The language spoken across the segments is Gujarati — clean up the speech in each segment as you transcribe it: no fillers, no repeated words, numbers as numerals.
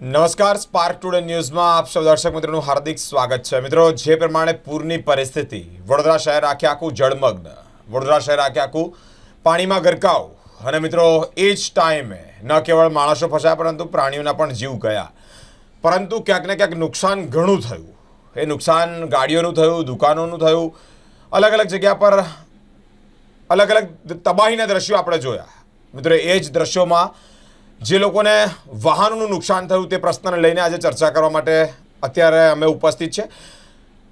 નમસ્કાર, સ્પાર્ક ટુડે ન્યૂઝમાં આપ સૌ દર્શક મિત્રોનું હાર્દિક સ્વાગત છે। મિત્રો, જે પ્રમાણે પૂરની પરિસ્થિતિ, વડોદરા શહેર આખે આખું જળમગ્ન, વડોદરા શહેર આખે આખું પાણીમાં ગરકાવ, અને મિત્રો એ જ ટાઈમે ન કેવળ માણસો ફસાયા પરંતુ પ્રાણીઓના પણ જીવ ગયા, પરંતુ ક્યાંક ને ક્યાંક નુકસાન ઘણું થયું। એ નુકસાન ગાડીઓનું થયું, દુકાનોનું થયું, અલગ અલગ જગ્યા પર અલગ અલગ તબાહીના દ્રશ્યો આપણે જોયા। મિત્રો, એ જ દ્રશ્યોમાં જે લોકોને વાહનોનું નુકસાન થયું તે પ્રશ્નને લઈને આજે ચર્ચા કરવા માટે અત્યારે અમે ઉપસ્થિત છે।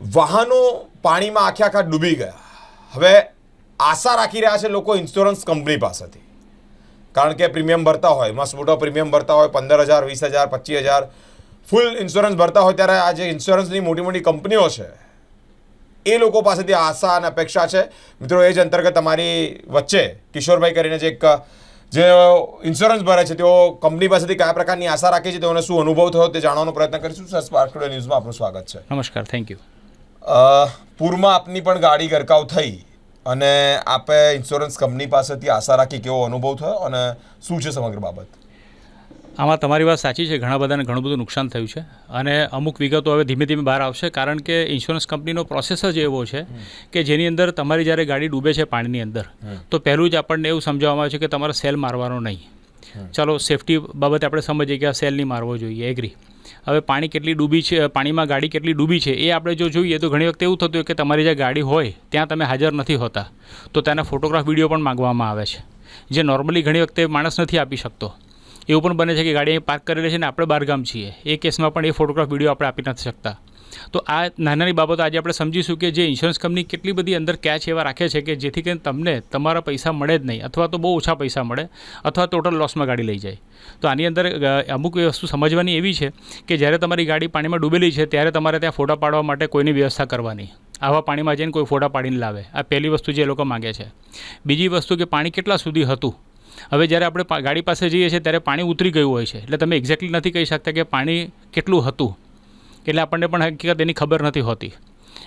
વાહનો પાણીમાં આખે આખા ડૂબી ગયા। હવે આશા રાખી રહ્યા છે લોકો ઇન્સ્યોરન્સ કંપની પાસેથી, કારણ કે પ્રીમિયમ ભરતા હોય, મસ્ત મોટો પ્રીમિયમ ભરતા હોય, 15,000, 20,000, 25,000 ફૂલ ઇન્સ્યોરન્સ ભરતા હોય, ત્યારે આ જે ઇન્સ્યોરન્સની મોટી મોટી કંપનીઓ છે એ લોકો પાસેથી આશા અને અપેક્ષા છે। મિત્રો, એ જ અંતર્ગત અમારી વચ્ચે કિશોરભાઈ કરીને જે ઇન્સ્યોરન્સ ભરે છે તેઓ કંપની પાસેથી કયા પ્રકારની આશા રાખી છે, તેઓને શું અનુભવ થયો તે જાણવાનો પ્રયત્ન કરીશું। સર, સ્પાર્ક ટુડે ન્યૂઝમાં આપનું સ્વાગત છે। નમસ્કાર, થેન્ક યુ। પૂરમાં આપની પણ ગાડી ગરકાવ થઈ અને આપે ઇન્સ્યોરન્સ કંપની પાસેથી આશા રાખી, કેવો અનુભવ થયો અને શું છે સમગ્ર બાબત? આમાં તમારી વાત સાચી છે, ઘણા બધાને ઘણું બધું નુકસાન થયું છે અને અમુક વિગતો હવે ધીમે ધીમે બહાર આવશે, કારણ કે ઇન્સ્યોરન્સ કંપનીનો પ્રોસેસ જ એવો છે કે જેની અંદર તમારી જ્યારે ગાડી ડૂબે છે પાણીની અંદર, તો પહેલું જ આપણને એવું સમજાવવામાં આવે છે કે તમારે સેલ મારવાનો નહીં। ચાલો, સેફટી બાબતે આપણે સમજીએ કે આ સેલ નહીં મારવો જોઈએ, એગ્રી। હવે પાણી કેટલી ડૂબી છે, પાણીમાં ગાડી કેટલી ડૂબી છે એ આપણે જો જોઈએ તો ઘણી વખત એવું થતું હોય કે તમારી જે ગાડી હોય ત્યાં તમે હાજર નથી હોતા, તો તેના ફોટોગ્રાફ વિડીયો પણ માગવામાં આવે છે, જે નોર્મલી ઘણી વખતે માણસ નથી આપી શકતો। એવું પણ બને છે કે ગાડી અહીં પાર્ક કરેલી છે ને આપણે બહારગામ છીએ, એ કેસમાં પણ એ ફોટોગ્રાફ વિડીયો આપણે આપી નથી શકતા। તો આ નાની બાબતો આજે આપણે સમજીશું કે જે ઇન્સ્યોરન્સ કંપની કેટલી બધી અંદર કેચ એવા રાખે છે કે જેથી કરીને તમને તમારા પૈસા મળે જ નહીં, અથવા તો બહુ ઓછા પૈસા મળે, અથવા ટોટલ લોસમાં ગાડી લઈ જાય। તો આની અંદર અમુક વસ્તુ સમજવાની એવી છે કે જ્યારે તમારી ગાડી પાણીમાં ડૂબેલી છે ત્યારે તમારે ત્યાં ફોટા પાડવા માટે કોઈની વ્યવસ્થા કરવાની। આવા પાણીમાં જઈને કોઈ ફોટા પાડીને લાવે, આ પહેલી વસ્તુ જે લોકો માગે છે। બીજી વસ્તુ કે પાણી કેટલા સુધી હતું। હવે જ્યારે આપણે ગાડી પાસે જઈએ છીએ ત્યારે પાણી ઉતરી ગયું હોય છે, એટલે તમે એક્ઝેક્ટલી નથી કહી શકતા કે પાણી કેટલું હતું, એટલે આપણને પણ હકીકત એની ખબર નથી હોતી।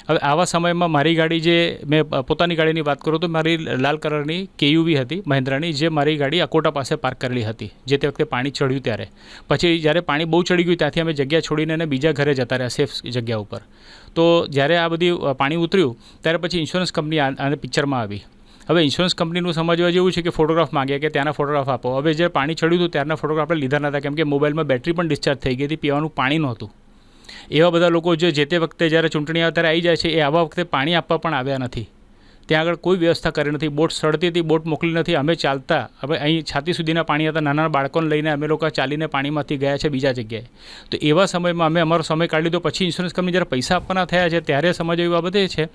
હવે આવા સમયમાં મારી ગાડી, જે મેં પોતાની ગાડીની વાત કરું તો મારી લાલ કલરની કેયુવી હતી મહિન્દ્રાની, જે મારી ગાડી અકોટા પાસે પાર્ક કરેલી હતી જે તે વખતે પાણી ચડ્યું ત્યારે। પછી જ્યારે પાણી બહુ ચડી ગયું ત્યાંથી અમે જગ્યા છોડીને એને બીજા ઘરે જતા રહ્યા, સેફ જગ્યા ઉપર। તો જ્યારે આ બધી પાણી ઉતર્યું ત્યારે પછી ઇન્સ્યોરન્સ કંપની આને પિક્ચરમાં આવી। હવે ઇન્સ્યોરન્સ કંપનીનું સમજવા જેવું છે કે ફોટોગ્રાફ માગ્યા કે ત્યાંના ફોટોગ્રાફ આપો। હવે જે પાણી ચડ્યું હતું ત્યારના ફોટોગ્રાફ આપણે લીધા નહોતા, કેમ કે મોબાઈલમાં બેટરી પણ ડિસ્ચાર્જ થઈ ગઈ હતી, પીવાનું પાણી નહોતું। એવા બધા લોકો જે તે વખતે જ્યારે ચૂંટણી આવે ત્યારે આવી જાય છે, એ આવા વખતે પાણી આપવા પણ આવ્યા નથી। ત્યાં આગળ કોઈ વ્યવસ્થા કરી નથી, બોટ સડતી હતી, બોટ મોકલી નથી, અમે ચાલતા, હવે અહીં છાતી સુધીના પાણી હતા, નાના બાળકોને લઈને અમે લોકો ચાલીને પાણીમાંથી ગયા છે બીજા જગ્યાએ। તો એવા સમયમાં અમે અમારો સમય કાઢી લીધો। પછી ઇન્સ્યોરન્સ કંપની જ્યારે પૈસા આપવાના થયા છે ત્યારે સમજ એવી બાબત એ છે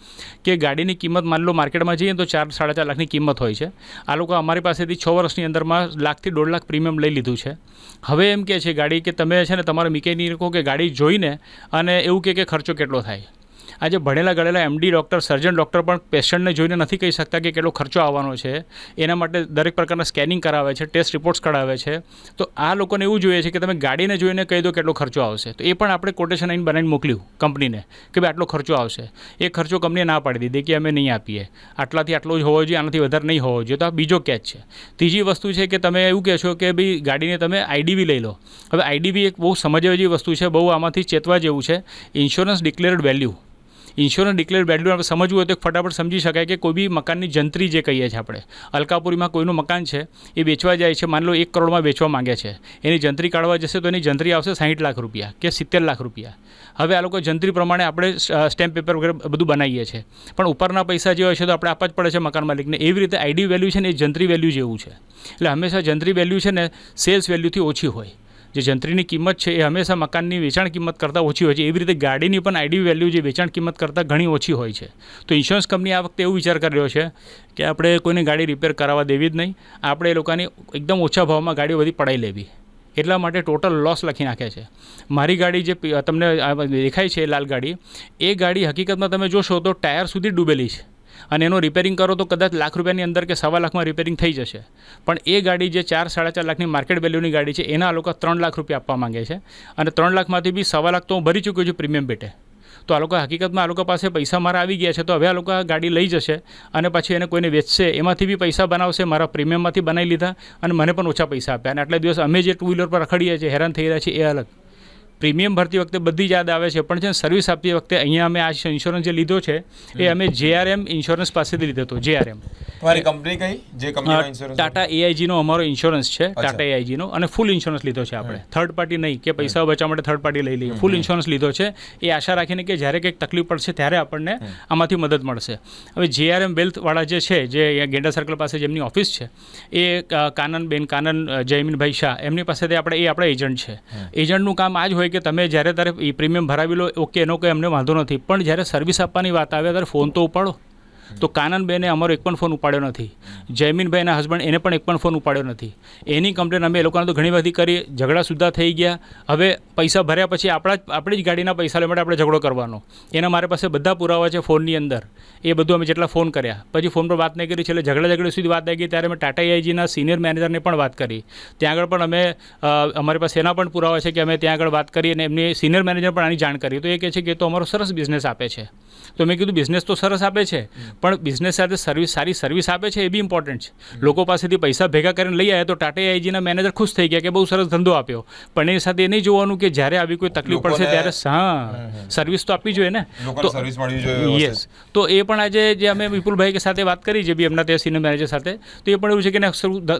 કે ગાડીની કિંમત, માની લો માર્કેટમાં જઈએ તો 4-4.5 લાખની કિંમત હોય છે, આ લોકો અમારી પાસેથી 6 વર્ષની અંદરમાં 1 લાખથી 1.5 લાખ પ્રીમિયમ લઈ લીધું છે। હવે એમ કહે છે ગાડી કે તમે છે ને તમારા મિકેનિકો કે ગાડી જોઈને અને એવું કે ખર્ચો કેટલો થાય। આજે ભણેલા ગળેલા એમડી ડૉક્ટર, સર્જન ડૉક્ટર પણ પેશન્ટને જોઈને નથી કહી શકતા કે કેટલો ખર્ચો આવવાનો છે। એના માટે દરેક પ્રકારના સ્કેનિંગ કરાવે છે, ટેસ્ટ રિપોર્ટ્સ કઢાવે છે। તો આ લોકોને એવું જોઈએ છે કે તમે ગાડીને જોઈને કહી દો કેટલો ખર્ચો આવશે, તો એ પણ આપણે કોટેશન અહીં બનાવીને મોકલ્યું કંપનીને કે ભાઈ આટલો ખર્ચો આવશે। એ ખર્ચો કંપનીએ ના પાડી દીધી કે અમે નહીં આપીએ, આટલાથી આટલો જ હોવો જોઈએ, આનાથી વધારે નહીં હોવો જોઈએ। તો આ બીજો કેચ છે। ત્રીજી વસ્તુ છે કે તમે એવું કહે છો કે ભાઈ ગાડીને તમે આઈડીવી લઈ લો। હવે આઈડીવી એક બહુ સમજવા જેવી વસ્તુ છે, બહુ આમાંથી ચેતવા જેવું છે। Insurance declared value, insurance declare value આપણે સમજવું હોય તો ફટાફટ સમજી શકાય કે કોઈ બી મકાનની જંત્રી જે કહીએ છીએ આપણે, અલકાપુરીમાં કોઈનું મકાન છે એ વેચવા જાય છે, માની લો 1 કરોડમાં વેચવા માંગે છે, એની જંત્રી કાઢવા જશે તો એની જંત્રી આવશે 60 લાખ રૂપિયા કે 70 લાખ રૂપિયા। હવે આ લોકો જંત્રી પ્રમાણે આપણે સ્ટેમ્પ પેપર વગેરે બધું બનાવીએ છીએ, પણ ઉપરના પૈસા જે હોય છે તો આપણે આપવા જ પડે છે મકાન માલિકને। એવી રીતે આઈડી વેલ્યુ છે ને એ જંત્રી વેલ્યુ જેવું છે, એટલે હંમેશા જંત્રી વેલ્યુ છે ને સેલ્સ વેલ્યુથી ઓછી હોય। જે જંત્રીની કિંમત છે એ હંમેશા મકાનની વેચાણ કિંમત કરતાં ઓછી હોય છે, એવી રીતે ગાડીની પણ આઈડી વેલ્યુ જે વેચાણ કિંમત કરતાં ઘણી ઓછી હોય છે। તો ઇન્સ્યોરન્સ કંપની આ વખતે એવું વિચાર કરી રહ્યો છે કે આપણે કોઈને ગાડી રિપેર કરાવવા દેવી જ નહીં, આપણે એ લોકોની એકદમ ઓછા ભાવમાં ગાડીઓ બધી પડાવી લેવી, એટલા માટે ટોટલ લોસ લખી નાખે છે। મારી ગાડી જે તમને દેખાય છે લાલ ગાડી, એ ગાડી હકીકતમાં તમે જોશો તો ટાયર સુધી ડૂબેલી છે, અને એનું રિપેરિંગ કરો તો કદાચ ₹1 લાખની અંદર કે ₹1.25 લાખમાં રિપેરિંગ થઈ જશે। પણ એ ગાડી જે 4-4.5 લાખની માર્કેટ વેલ્યુની ગાડી છે એના લોકો ₹3 લાખ આપવા માંગે છે, અને 3 લાખમાંથી બી ₹1.25 લાખ તો હું ભરી ચૂક્યો છું પ્રીમિયમ પેટે। તો આ લોકો હકીકતમાં આ લોકો પાસે પૈસા મારા આવી ગયા છે, તો હવે આ લોકો આ ગાડી લઈ જશે અને પછી એને કોઈને વેચશે, એમાંથી બી પૈસા બનાવશે, મારા પ્રીમિયમમાંથી બનાવી લીધા અને મને પણ ઓછા પૈસા આપ્યા, અને આટલા દિવસ અમે જે 2 વ્હીલર પર રખડીએ છીએ, હેરાન થઈ રહ્યા છીએ, એ અલગ। પ્રીમિયમ ભરતી વખતે બધી જ યાદ આવે છે, પણ છે સર્વિસ આપતી વખતે અહીંયા અમે આ ઇન્સ્યોરન્સ જે લીધો છે એ અમે JRM ઇન્સ્યોરન્સ પાસેથી લીધો હતો. JRM તમારી કંપની કઈ જે કંપનીનો ઇન્સ્યોરન્સ? ટાટા AIGનો અમારો ઇન્સ્યોરન્સ છે, ટાટા AIGનો, અને ફૂલ ઇન્સ્યોરન્સ લીધો છે આપણે, થર્ડ પાર્ટી નહીં કે પૈસા બચાવવા માટે થર્ડ પાર્ટી લઈ લઈએ, ફૂલ ઇન્સ્યોરન્સ લીધો છે એ આશા રાખીને કે જ્યારે કંઈક તકલીફ પડશે ત્યારે આપણને આમાંથી મદદ મળશે. હવે JRM વેલ્થવાળા જે છે, જે અહીંયા ગેંડા સર્કલ પાસે જેમની ઓફિસ છે, એ કાનન જયમીનભાઈ શાહ, એમની પાસેથી આપણા એજન્ટ છે. એજન્ટનું કામ આ જ હોય કે તમે જ્યારે તારે એ પ્રીમિયમ ભરાવી લો, ઓકે, એનો કંઈ અમને વાંધો નથી, પણ જ્યારે સર્વિસ આપવાની વાત આવે ત્યારે ફોન તો ઉપાડો. તો કાનનબેને અમારો એક પણ ફોન ઉપાડ્યો નથી. જયમીનભાઈના હસબન્ડ એને પણ એક પણ ફોન ઉપાડ્યો નથી. એની કમ્પ્લેન અમે એ લોકોને તો ઘણી બધી કરી, ઝઘડા સુદ્ધા થઈ ગયા. હવે પૈસા ભર્યા પછી આપણી જ ગાડીના પૈસા લેવા માટે આપણે ઝઘડો કરવાનો, એના મારી પાસે બધા પુરાવા છે ફોનની અંદર. એ બધું અમે જેટલા ફોન કર્યા, પછી ફોન પર વાત નહીં કરી, છેલ્લે ઝઘડા સુધી વાત આવી ગઈ. ત્યારે અમે ટાટા AIGના સિનિયર મેનેજરને પણ વાત કરી. ત્યાં આગળ પણ અમે અમારી પાસે એના પણ પુરાવા છે કે અમે ત્યાં આગળ વાત કરી અને એમની સિનિયર મેનેજર પણ આની જાણ કરી. તો એ કહે છે કે એ તો અમારો સરસ બિઝનેસ આપે છે. તો મેં કીધું બિઝનેસ તો સરસ આપે છે, પણ બિઝનેસ સાથે સારી સર્વિસ આપે છે એ બી ઇમ્પોર્ટન્ટ છે. લોકો પાસેથી પૈસા ભેગા કરીને લઈ આવ્યા તો ટાટા AIGના મેનેજર ખુશ થઈ ગયા કે બહુ સરસ ધંધો આપ્યો, પણ એની સાથે એ નહીં જોવાનું કે જ્યારે આવી કોઈ તકલીફ પડશે ત્યારે સર્વિસ તો આપવી જોઈએ ને. લોકોને સર્વિસ મળવી જોઈએ. યસ, તો એ પણ આજે જે અમે વિપુલભાઈ સાથે વાત કરી છે બી એમના ત્યાં સિનિયર મેનેજર સાથે, તો એ પણ એવું છે કે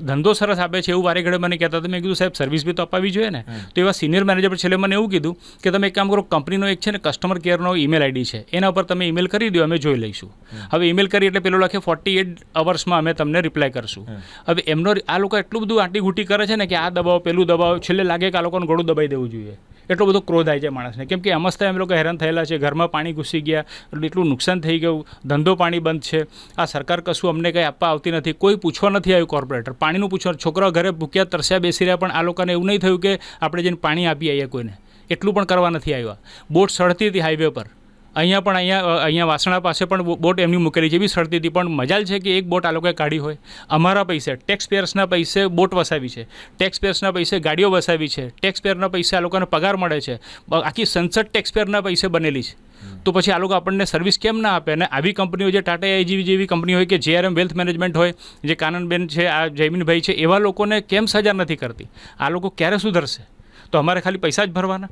ધંધો સરસ આપે છે એવું વારે ઘડે મને કહેતા હતા. મેં કીધું સાહેબ સર્વિસ બી તો અપાવી જોઈએ ને. તો એવા સિનિયર મેનેજર છેલ્લે મને એવું કીધું કે તમે એક કામ કરો, કંપનીનો એક છે ને કસ્ટમર કેરનો ઈમેલ ID છે, એના પર તમે ઈમેલ કરી દો, અમે જોઈ લઈશું. હવે ઈમેલ કરી એટલે પેલો લખે 48 અવર્સમાં અમે તમને રિપ્લાય કરશું. હવે એમનો આ લોકો એટલું બધું આંટીઘૂંટી કરે છે ને કે આ દબાવો પેલું દબાવો, છેલ્લે લાગે કે આ લોકોને ગળું દબાઈ દેવું જોઈએ. એટલો બધો ક્રોધ આવી જાય માણસને, કેમ કે અમસ્તા એમ લોકો હેરાન થયેલા છે, ઘરમાં પાણી ઘૂસી ગયા, એટલું નુકસાન થઈ ગયું, ધંધો પાણી બંધ છે, આ સરકાર કશું અમને કંઈ આપવા આવતી નથી, કોઈ પૂછવા નથી આવ્યું. કોર્પોરેટર પાણીનું પૂછવા, છોકરાઓ ઘરે ભૂખ્યા તરસ્યા બેસી રહ્યા, પણ આ લોકોને એવું નહીં થયું કે આપણે જઈને પાણી આપી આવીએ કોઈને, એટલું પણ કરવા નથી આવ્યા. બોટ સળતી હતી હાઈવે પર, અહીંયા વાસણા પાસે પણ બોટ એમની મૂકેલી છે, બી સળતી હતી, પણ મજાલ છે કે એક બોટ આ લોકોએ કાઢી હોય. અમારા પૈસે, ટેક્સ પેયર્સના પૈસે બોટ વસાવી છે, ટેક્સ પેયર્સના પૈસે ગાડીઓ વસાવી છે, ટેક્સ પેયરના પૈસે આ લોકોને પગાર મળે છે, આખી સંસદ ટેક્સ પેયરના પૈસે બનેલી છે. તો પછી આ લોકો આપણને સર્વિસ કેમ ના આપે? અને આવી કંપનીઓ જે ટાટા AIG જેવી કંપની હોય કે JRM વેલ્થ મેનેજમેન્ટ હોય, જે કાનનબેન છે, આ જયમીનભાઈ છે, એવા લોકોને કેમ સજા નથી કરતી? આ લોકો ક્યારે સુધરશે? તો અમારે ખાલી પૈસા જ ભરવાના,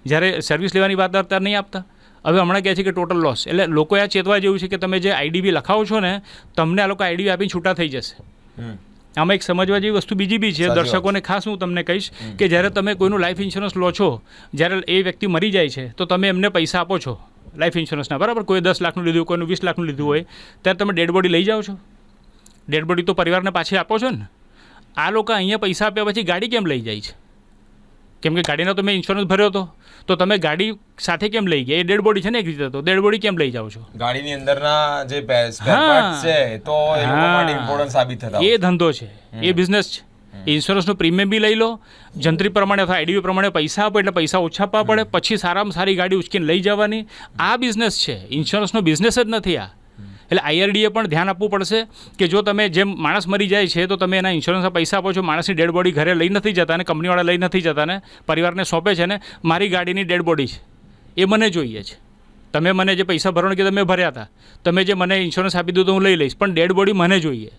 જ્યારે સર્વિસ લેવાની વાત ત્યારે નહીં આપતા. હવે હમણાં કહે છે કે ટોટલ લોસ, એટલે લોકોએ આ ચેતવા જેવું છે કે તમે જે IDB લખાવો છો ને, તમને આ લોકો IDB આપીને છૂટા થઈ જશે. આમાં એક સમજવા જેવી વસ્તુ બીજી બી છે, દર્શકોને ખાસ હું તમને કહીશ કે જ્યારે તમે કોઈનું લાઈફ ઇન્સ્યોરન્સ લો છો, જ્યારે એ વ્યક્તિ મરી જાય છે તો તમે એમને પૈસા આપો છો લાઈફ ઇન્સ્યોરન્સના, બરાબર? કોઈ 10 લાખનું લીધું, કોઈનું 20 લાખનું લીધું હોય, ત્યારે તમે ડેડ બોડી લઈ જાઓ છો. ડેડ બોડી તો પરિવારને પાછી આપો છો ને. આ લોકો અહીંયા પૈસા આપ્યા પછી ગાડી કેમ લઈ જાય છે? કેમ કે ગાડીનો તો મેં ઇન્સ્યોરન્સ ભર્યો હતો, તો તમે ગાડી સાથે કેમ લઈ ગયા? એ ડેડ બોડી છે ને એક રીતે, તો ડેડ બોડી કેમ લઈ જાઓ છો? ગાડીની અંદરના જે સ્પેર પાર્ટ્સ છે તો એ લોકો માટે ઇમ્પોર્ટન્ટ સાબિત થતા. એ ધંધો છે, એ બિઝનેસ છે. ઇન્સ્યોરન્સનું પ્રીમિયમ બી લઈ લો, જંત્રી પ્રમાણે અથવા IDB પ્રમાણે પૈસા આપો, એટલે પૈસા ઓછા આપવા પડે, પછી સારામાં સારી ગાડી ઉચકીને લઈ જવાની. આ બિઝનેસ છે, ઇન્સ્યોરન્સનો બિઝનેસ જ નથી આ. એટલે IRDA પણ ધ્યાન આપવું પડશે કે જો તમે જેમ માણસ મરી જાય છે તો તમે એના ઇન્સ્યોરન્સના પૈસા આપો છો, માણસની ડેડ બોડી ઘરે લઈ નથી જતા ને, કંપનીવાળા લઈ નથી જતા ને, પરિવારને સોંપે છે ને, મારી ગાડીની ડેડ બોડી છે એ મને જોઈએ છે. તમે મને જે પૈસા ભરવાનું કે તમે ભર્યા હતા, તમે જે મને ઇન્સ્યોરન્સ આપી દીધું તો હું લઈ લઈશ, પણ ડેડ બોડી મને જોઈએ.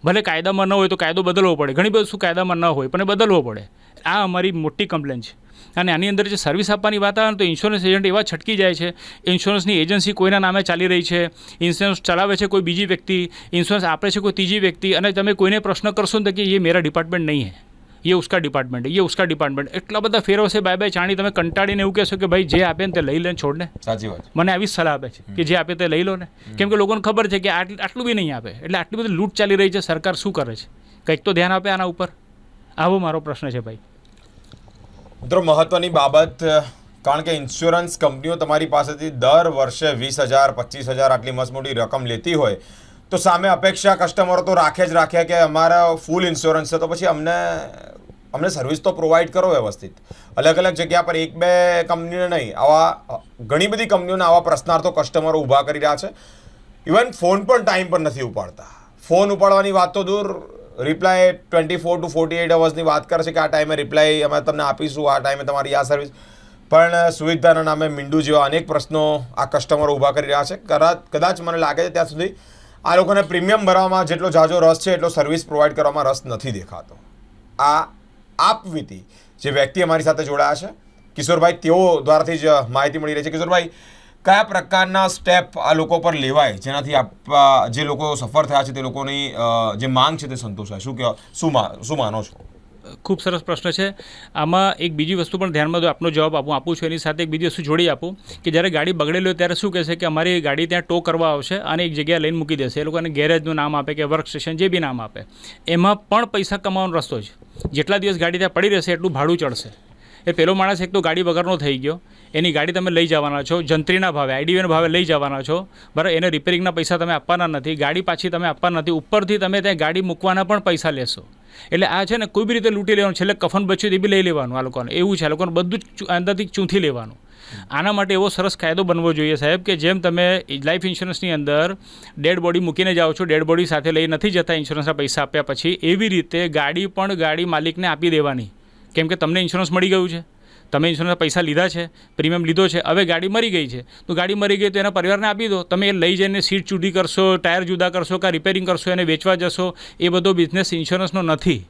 ભલે કાયદામાં ન હોય તો કાયદો બદલવો પડે, ઘણી બધી શું કાયદામાં ન હોય પણ એ બદલવો પડે. આ અમારી મોટી કમ્પ્લેન છે. અને આની અંદર જે સર્વિસ આપવાની વાત આવે તો ઇન્સ્યોરન્સ એજન્ટ એવા છટકી જાય છે. ઇન્સ્યોરન્સની એજન્સી કોઈના નામે ચાલી રહી છે, ઇન્સ્યોરન્સ ચલાવે છે કોઈ બીજી વ્યક્તિ, ઇન્સ્યોરન્સ આપે છે કોઈ ત્રીજી વ્યક્તિ, અને તમે કોઈને પ્રશ્ન કરશો ને કે ये मेरा डिपार्टमेंट नहीं है, ये उसका डिपार्टमेंट है, ये उसका डिपार्टमेન્ટ. એટલા બધા ફેરો છે, બાય ચાણી તમે કંટાળીને એવું કહેશો કે ભાઈ જે આપે ને તે લઈ લે, છોડ ને. સાચી વાત. મને આવી જ સલાહ આપે છે કે જે આપે તે લઈ લો ને, કેમ કે લોકોને ખબર છે કે આટલું બી નહીં આપે, એટલે આટલી બધી લૂંટ ચાલી રહી છે. સરકાર શું કરે છે? કંઈક તો ધ્યાન આપે આના ઉપર. આવો મારો પ્રશ્ન છે ભાઈ. મિત્રો મહત્વની બાબત, કારણ કે ઇન્સ્યોરન્સ કંપનીઓ તમારી પાસેથી દર વર્ષે 20,000 25,000 આટલી મસમોટી રકમ લેતી હોય તો સામે અપેક્ષા કસ્ટમરો તો રાખે જ રાખે કે અમારા ફૂલ ઇન્સ્યોરન્સ છે, તો પછી અમને સર્વિસ તો પ્રોવાઈડ કરો વ્યવસ્થિત. અલગ અલગ જગ્યા પર એક બે કંપનીને નહીં, આવા ઘણી બધી કંપનીઓના આવા પ્રશ્નાર્થો કસ્ટમરો ઊભા કરી રહ્યા છે. ઇવન ફોન પણ ટાઈમ પર નથી ઉપાડતા. ફોન ઉપાડવાની વાત તો દૂર, રિપ્લાય 24 to 48 અવર્સની વાત કરે છે કે આ ટાઈમે રિપ્લાય અમે તમને આપીશું, આ ટાઈમે તમારી આ સર્વિસ. પણ સુવિધાના નામે મીંડું જેવા અનેક પ્રશ્નો આ કસ્ટમરો ઊભા કરી રહ્યા છે. કદાચ મને લાગે છે ત્યાં સુધી આ લોકોને પ્રીમિયમ ભરવામાં જેટલો ઝાઝો રસ છે એટલો સર્વિસ પ્રોવાઈડ કરવામાં રસ નથી દેખાતો. આ આપવીતી જે વ્યક્તિ અમારી સાથે જોડાયા છે કિશોરભાઈ તેઓ દ્વારાથી જ માહિતી મળી રહી છે. કિશોરભાઈ, કયા પ્રકારના સ્ટેપ આ લોકો પર લેવાય જેનાથી જે લોકો સફર થયા છે તે લોકોની જે માંગ છે તે સંતોષાય? શું માનો છો? ખૂબ સરસ પ્રશ્ન છે. આમાં એક બીજી વસ્તુ પણ ધ્યાનમાં દો, આપનો જવાબ આપું છું એની સાથે એક બીજી વસ્તુ જોડી આપું કે જ્યારે ગાડી બગડેલી હોય ત્યારે શું કહેશે કે અમારી ગાડી ત્યાં ટો કરવા આવશે અને એક જગ્યાએ લઈને મૂકી દેશે. એ લોકોને ગેરેજનું નામ આપે કે વર્ક સ્ટેશન જે બી નામ આપે, એમાં પણ પૈસા કમાવાનો રસ્તો છે. જેટલા દિવસ ગાડી ત્યાં પડી રહેશે એટલું ભાડું ચડશે. એ પેલો માણસ એક તો ગાડી વગરનો થઈ ગયો, એની ગાડી તમે લઈ જવાના છો જંત્રીના ભાવે, આઈડીવીના ભાવે લઈ જવાના છો, બરાબર? એને રિપેરિંગના પૈસા તમે આપવાના નથી, ગાડી પાછી તમે આપવાના નથી, ઉપરથી તમે ત્યાં ગાડી મૂકવાના પણ પૈસા લેશો. એટલે આ છે ને કોઈ બી રીતે લૂંટી લેવાનું, છેલ્લે કફન બચ્યું એ બી લઈ લેવાનું. આ લોકોને એવું છે, આ લોકોને બધું જ અંદરથી ચૂંથી લેવાનું. આના માટે એવો સરસ કાયદો બનવો જોઈએ સાહેબ કે જેમ તમે લાઈફ ઇન્સ્યોરન્સની અંદર ડેડ બોડી મૂકીને જાઓ છો, ડેડ બોડી સાથે લઈ નથી જતા ઇન્સ્યોરન્સના પૈસા આપ્યા પછી, એવી રીતે ગાડી પણ ગાડી માલિકને આપી દેવાની. કેમ કે તમને ઇન્સ્યોરન્સ મળી ગયું છે, તમે ઇન્સ્યોરન્સના પૈસા લીધા છે, પ્રીમિયમ લીધો છે, હવે ગાડી મરી ગઈ છે તો ગાડી મરી ગઈ તો એના પરિવારને આપી દો. તમે એ લઈ જઈને સીટ જુદી કરશો, ટાયર જુદા કરશો, કાં રિપેરિંગ કરશો, એને વેચવા જશો, એ બધો બિઝનેસ ઇન્સ્યોરન્સનો નથી.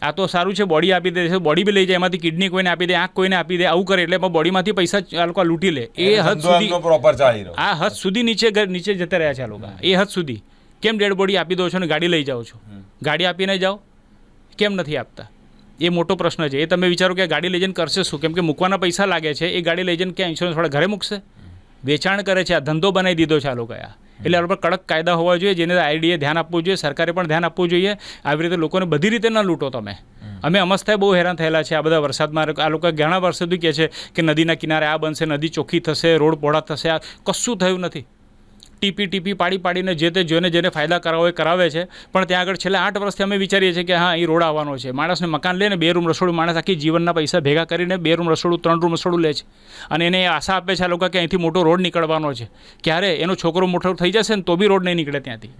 આ તો સારું છે, બોડી આપી દે છે, બોડી બી લઈ જાય, એમાંથી કિડની કોઈને આપી દે, આંખ કોઈને આપી દે, આવું કરે એટલે બોડીમાંથી પૈસા આ લોકો લૂંટી લે. એ હદ સુધી પ્રોપર ચાલી રહ્યો, આ હદ સુધી નીચે જતા રહ્યા છે આ લોકો. એ હદ સુધી કેમ ડેડ બોડી આપી દો છો ને ગાડી લઈ જાઓ છો? ગાડી આપીને જાઓ, કેમ નથી આપતા? એ મોટો પ્રશ્ન છે. એ તમે વિચારો કે ગાડી લઈ જઈને કરશે શું? કેમ કે મૂકવાના પૈસા લાગે છે, એ ગાડી લઈ જઈને ક્યાં ઇન્સ્યોરન્સવાળા ઘરે મૂકશે? વેચાણ કરે છે, આ ધંધો બનાવી દીધો છે આ લોકોએ. એટલે આ પર કડક કાયદા હોવા જોઈએ, જેને આઈડીએ ધ્યાન આપવું જોઈએ, સરકારે પણ ધ્યાન આપવું જોઈએ. આવી રીતે લોકોને બધી રીતે ન લૂંટો તમે. અમે અમસ્તાએ બહુ હેરાન થયેલા છે આ બધા વરસાદમાં. આ લોકો ઘણા વર્ષોથી કહે છે કે નદીના કિનારે આ બનશે, નદી ચોખ્ખી થશે, રોડ પહોળા થશે. આ કશું થયું નથી. ટીપી પાડીને જેને ફાયદા કરાવો એ કરાવે છે. પણ ત્યાં આગળ છેલ્લા 8 વર્ષથી અમે વિચારીએ છીએ કે હા અહીં રોડ આવવાનો છે. માણસને મકાન લે ને 2 રૂમ રસોડું, માણસ આખી જીવનના પૈસા ભેગા કરીને 2 રૂમ રસોડું 3 રૂમ રસોડું લે છે અને એને આશા આપે છે આ લોકો કે અહીંથી મોટો રોડ નીકળવાનો છે. ક્યારે એનો છોકરો મોટો થઈ જશે ને તો બી રોડ નહીં નીકળે ત્યાંથી.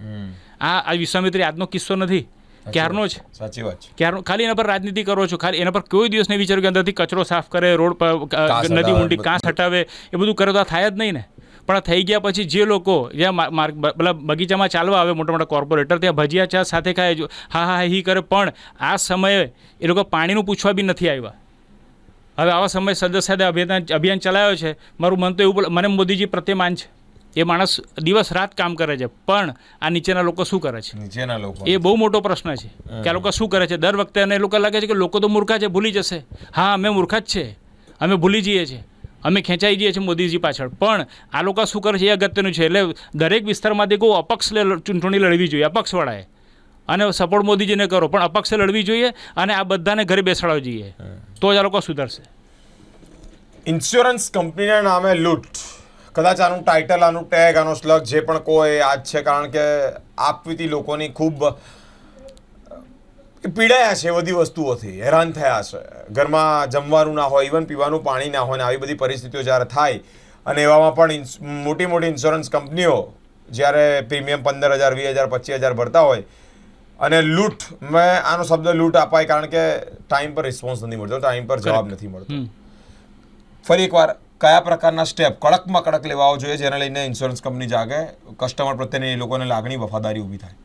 આ વિશ્વામિત્રી આજનો કિસ્સો નથી, ક્યારનો છે. સાચી વાત છે. ક્યારનો ખાલી એના પર રાજનીતિ કરો છો, ખાલી એના પર કોઈ દિવસ નહીં વિચાર્યું કે અંદરથી કચરો સાફ કરે, રોડ પર નદી ઊંડી કાંસ હટાવે, એ બધું કરે તો આ થાય જ નહીં ને. પણ થઈ ગયા પછી જે લોકો જ્યાં બગીચામાં ચાલવા આવે મોટા મોટા કોર્પોરેટર, ત્યાં ભજીયા ચા સાથે ખાય, હા હી કરે, પણ આ સમયે એ લોકો પાણીનું પૂછવા બી નથી આવ્યા. હવે આવા સમયે સદસ્ય અભિયાન ચલાવ્યો છે. મારું મન તો એવું, મને મોદીજી પ્રત્યે માન છે. એ માણસ દિવસ રાત કામ કરે છે, પણ આ નીચેના લોકો શું કરે છે? નીચેના લોકો, એ બહુ મોટો પ્રશ્ન છે કે આ લોકો શું કરે છે. દર વખતે અને એ લોકો લાગે છે કે લોકો તો મૂર્ખા છે, ભૂલી જશે. હા, અમે મૂર્ખા જ છે, અમે ભૂલી જઈએ છીએ, અમે ખેંચાઈ જઈએ છીએ મોદીજી પાછળ. પણ આ લોકો શું કરે છે એ અગત્યનું છે. એટલે દરેક વિસ્તારમાંથી કોઈ અપક્ષ ચૂંટણી લડવી જોઈએ, અપક્ષવાળાએ, અને સપોર્ટ મોદીજીને કરો, પણ અપક્ષે લડવી જોઈએ અને આ બધાને ઘરે બેસાડવા જોઈએ, તો જ આ લોકો સુધરશે. ઇન્સ્યોરન્સ કંપનીના નામે લૂંટ, કદાચ આનું ટાઇટલ, આનું ટેગ, આનો સ્લગ જે પણ કોઈ આ જ છે. કારણ કે આપવીતી લોકોની ખૂબ પીડાયા છે, બધી વસ્તુઓથી હેરાન થયા છે. ઘરમાં જમવાનું ના હોય, ઇવન પીવાનું પાણી ના હોય, ને આવી બધી પરિસ્થિતિઓ જ્યારે થાય અને એવામાં પણ મોટી ઇન્સ્યોરન્સ કંપનીઓ જ્યારે પ્રીમિયમ 15,000, 20,000, 25,000 ભરતા હોય અને લૂંટ, મેં આનો શબ્દ લૂંટ અપાય કારણ કે ટાઈમ પર રિસ્પોન્સ નથી મળતો, ટાઈમ પર જવાબ નથી મળતો. ફરી એકવાર, કયા પ્રકારના સ્ટેપ કડકમાં કડક લેવા જોઈએ જેને લઈને ઇન્સ્યોરન્સ કંપની જાગે, કસ્ટમર પ્રત્યેની એ લોકોને લાગણી, વફાદારી ઊભી થાય?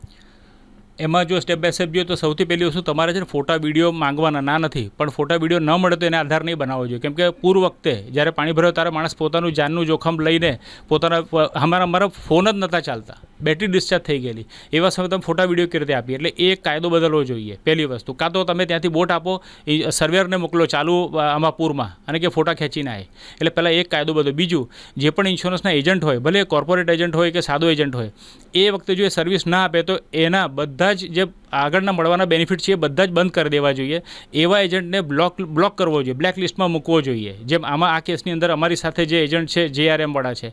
એમાં જો સ્ટેપ બાય સ્ટેપ જોઈએ તો સૌથી પહેલી વસ્તુ, તમારે છે ને ફોટા વિડીયો માંગવાના ના નથી, પણ ફોટા વિડીયો ન મળે તો એને આધાર નહીં બનાવવો જોઈએ. કેમ કે પૂર વખતે જ્યારે પાણી ભરાયું ત્યારે માણસ પોતાનું જાનનું જોખમ લઈને અમારા ફોન જ નહોતા ચાલતા, બેટરી ડિસ્ચાર્જ થઈ ગયેલી, એવા સમયે તમે ફોટા વિડીયો કેવી રીતે આપીએ? એટલે એ કાયદો બદલવો જોઈએ પહેલી વસ્તુ. કાં તો તમે ત્યાંથી બોટ આપો, સર્વેયરને મોકલો ચાલુ આમાં પૂરમાં, અને કે ફોટા ખેંચીને આવે. એટલે પહેલાં એક કાયદો બદલો. બીજું, જે પણ ઇન્સ્યોરન્સના એજન્ટ હોય, ભલે કોર્પોરેટ એજન્ટ હોય કે સાદો એજન્ટ હોય, એ વખતે જો એ સર્વિસ ના આપે તો એના બધા જે આગળના મળવાના બેનિફિટ છે એ બધા જ બંધ કરી દેવા જોઈએ. એવા એજન્ટને બ્લોક કરવો જોઈએ, બ્લેક લિસ્ટમાં મૂકવો જોઈએ. જેમ આમાં આ કેસની અંદર અમારી સાથે જે એજન્ટ છે, JRM વાળા છે,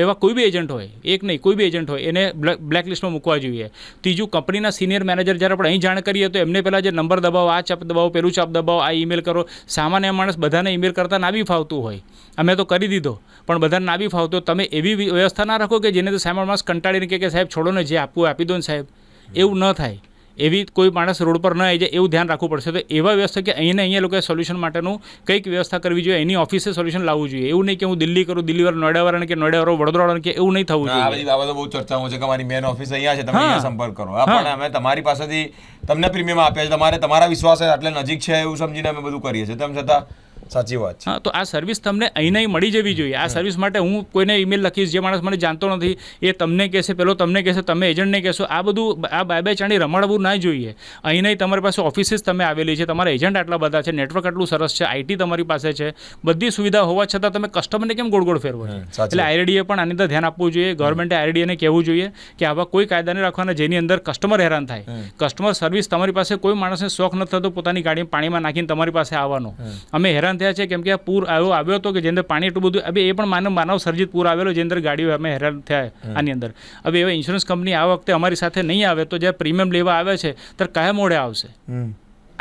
એવા કોઈ બી એજન્ટ હોય, એક નહીં કોઈ બી એજન્ટ હોય, એને બ્લેક લિસ્ટમાં મૂકવા જોઈએ. ત્રીજું, કંપનીના સિનિયર મેનેજર જ્યારે આપણે અહીં જાણ કરીએ તો એમને પહેલાં જે નંબર દબાવો, આ ચાપ દબાવો, પેલું ચાપ દબાવો, આ ઈમેલ કરો. સામાન્ય માણસ બધાને ઈમેલ કરતાં ના બી ફાવતું હોય, અમે તો કરી દીધો, પણ બધાને ના બી ફાવતો. તમે એવી વ્યવસ્થા ના રાખો કે જેને તો સામાન્ય માણસ કંટાળીને કે સાહેબ છોડો ને, જે આપવું આપી દો ને સાહેબ. એવું ન થાય, એવી કોઈ માણસ રોડ પર ન આવી જાય એવું ધ્યાન રાખવું પડશે. તો એવા વ્યવસ્થા કે અહીંયા લોકોએ સોલ્યુશન માટેનું કંઈક વ્યવસ્થા કરવી જોઈએ, એની ઓફિસે સોલ્યુશન લાવવું જોઈએ. એવું નહીં કે હું દિલ્હી કરું, દિલ્હીવાળા નોઈડાવાળાને કે નોઈડાવાળો વડોદરાવાળાને કે એવું નહીં થવું જોઈએ. આ બધું બહુ ચર્ચાઓ છે કે અમારી મેન ઓફિસ અહીંયા છે, તમે અહીંયા સંપર્ક કરો. પણ અમે તમારી પાસેથી તમને પ્રીમિયમ આપ્યા છે, તમારે તમારા વિશ્વાસ એટલે નજીક છે એવું સમજીને અમે બધું કરીએ છીએ. તેમ છતાં સાચી વાત છે. હા, તો આ સર્વિસ તમને અહીં નહીં મળી જવી જોઈએ. આ સર્વિસ માટે હું કોઈને ઈમેલ લખીશ, જે માણસ મને જાણતો નથી એ તમને કહેશે, પેલો તમને કહેશે, તમે એજન્ટને કહેશો. આ બધું આ બે ચાણી રમાડવું ના જોઈએ. અહીં નહીં, તમારી પાસે ઓફિસીસ તમે આવેલી છે, તમારા એજન્ટ આટલા બધા છે, નેટવર્ક આટલું સરસ છે, આઈટી તમારી પાસે છે, બધી સુવિધા હોવા છતાં તમે કસ્ટમરને કેમ ગોળ ફેરવો છો? સાચી એટલે આઈઆરડીએ પણ આની અંદર ધ્યાન આપવું જોઈએ. ગવર્મેન્ટે આઈઆરડીએને કહેવું જોઈએ કે આવા કોઈ કાયદા નહીં રાખવાના જેની અંદર કસ્ટમર હેરાન થાય. કસ્ટમર સર્વિસ તમારી પાસે કોઈ માણસને શોખ નથી થતો પોતાની ગાડી પાણીમાં નાખીને તમારી પાસે આવવાનો. અમે હેરાન થયા છે કેમ કે આ પૂર આવ્યો હતો કે જેની અંદર પાણી એટલું બધું, હવે એ પણ માનવ સર્જિત પૂર આવેલો જેની અંદર ગાડીઓ અમે હેરાન થયા આની અંદર. હવે એવા ઇન્સ્યોરન્સ કંપની આ વખતે અમારી સાથે નહીં આવે તો જ્યારે પ્રીમિયમ લેવા આવે છે ત્યારે કયા મોડે આવશે?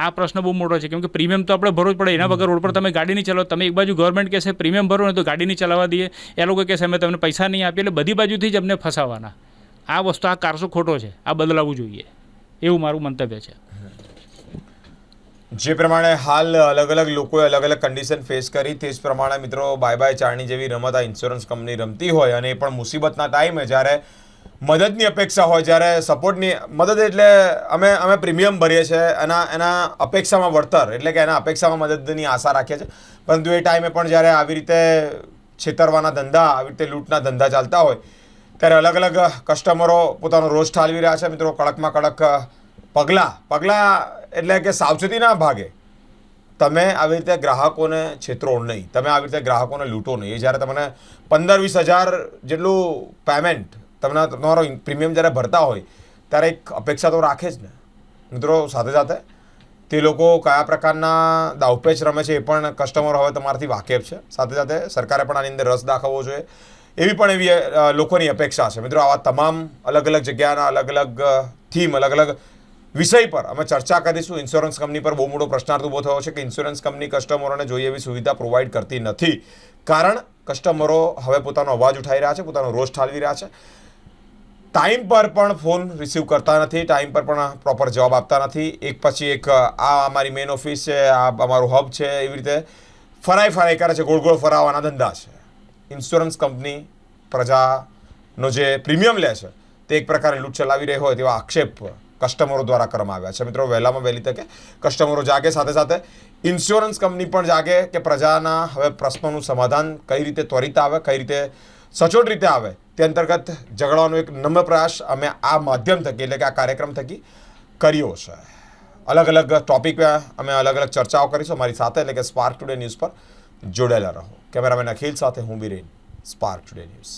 આ પ્રશ્ન બહુ મોટો છે કેમ કે પ્રીમિયમ તો આપણે ભરવું જ પડે. એના વગર રોડ પર તમે ગાડી નહીં ચલાવો. તમે એક બાજુ ગવર્મેન્ટ કહેશે પ્રીમિયમ ભરો ને તો ગાડી નહીં ચલાવવા દઈએ, એ લોકો કહેશે અમે તમને પૈસા નહીં આપીએ. એટલે બધી બાજુથી જ અમને ફસાવાના. આ વસ્તુ, આ કારસો ખોટો છે, આ બદલાવવું જોઈએ એવું મારું મંતવ્ય છે. જે પ્રમાણે હાલ અલગ અલગ લોકોએ અલગ અલગ કન્ડિશન ફેસ કરી તે જ પ્રમાણે મિત્રો બાય બાય ચારણી જેવી રમત આ ઇન્સ્યોરન્સ કંપની રમતી હોય, અને એ પણ મુસીબતના ટાઈમે જ્યારે મદદની અપેક્ષા હોય, જ્યારે સપોર્ટની મદદ એટલે અમે પ્રીમિયમ ભરીએ છીએ એના અપેક્ષામાં વળતર, એટલે કે એના અપેક્ષામાં મદદની આશા રાખીએ છીએ. પરંતુ એ ટાઈમે પણ જ્યારે આવી રીતે છેતરવાના ધંધા, આવી રીતે લૂંટના ધંધા ચાલતા હોય ત્યારે અલગ અલગ કસ્ટમરો પોતાનો રોષ ઠાલવી રહ્યા છે. મિત્રો કડકમાં કડક પગલાં એટલે કે સાવચેતીના ભાગે તમે આવી રીતે ગ્રાહકોને છેતરો નહીં, તમે આવી રીતે ગ્રાહકોને લૂંટો નહીં. એ જ્યારે તમને 15-20 હજાર જેટલું પેમેન્ટ તમારો પ્રીમિયમ જ્યારે ભરતા હોય ત્યારે એક અપેક્ષા તો રાખે જ ને મિત્રો. સાથે સાથે તે લોકો કયા પ્રકારના દાવપેચ રમે છે એ પણ કસ્ટમરો હવે તમારાથી વાકેફ છે. સાથે સાથે સરકારે પણ આની અંદર રસ દાખવવો જોઈએ એવી પણ એવી લોકોની અપેક્ષા છે. મિત્રો આવા તમામ અલગ અલગ જગ્યાના અલગ અલગ થીમ, અલગ અલગ વિષય પર અમે ચર્ચા કરીશું. ઇન્સ્યોરન્સ કંપની પર બહુ મોટો પ્રશ્નાર્થ ઊભો થયો છે કે ઇન્સ્યોરન્સ કંપની કસ્ટમરોને જોઈએ એવી સુવિધા પ્રોવાઈડ કરતી નથી. કારણ કસ્ટમરો હવે પોતાનો અવાજ ઉઠાવી રહ્યા છે, પોતાનો રોષ ઠાલવી રહ્યા છે, ટાઈમ પર પણ ફોન રિસીવ કરતા નથી, ટાઈમ પર પણ પ્રોપર જવાબ આપતા નથી. એક પછી એક આ અમારી મેઇન ઓફિસ છે, આ અમારું હબ છે, એવી રીતે ફરાઈ કરે છે, ગોળ ફરાવવાના ધંધા છે. ઇન્સ્યોરન્સ કંપની પ્રજાનો જે પ્રીમિયમ લે છે તે એક પ્રકારે લૂંટ ચલાવી રહી હોય તેવા આક્ષેપ કસ્ટમરો દ્વારા કરવામાં આવ્યા છે. મિત્રો વહેલામાં વહેલી તકે કસ્ટમરો જાગે, સાથે સાથે ઇન્સ્યોરન્સ કંપની પણ જાગે કે પ્રજાના હવે પ્રશ્નોનું સમાધાન કઈ રીતે ત્વરિત આવે, કઈ રીતે સચોટ રીતે આવે તે અંતર્ગત ઝઘડવાનો એક નમ્ર પ્રયાસ અમે આ માધ્યમ થકી એટલે કે આ કાર્યક્રમ થકી કર્યો છે. અલગ અલગ ટોપિક અમે અલગ અલગ ચર્ચાઓ કરીશું અમારી સાથે, એટલે કે સ્પાર્ક ટુડે ન્યૂઝ પર જોડાયેલા રહો. કેમેરામેન અખિલ સાથે હું બિરેન, સ્પાર્ક ટુડે ન્યૂઝ.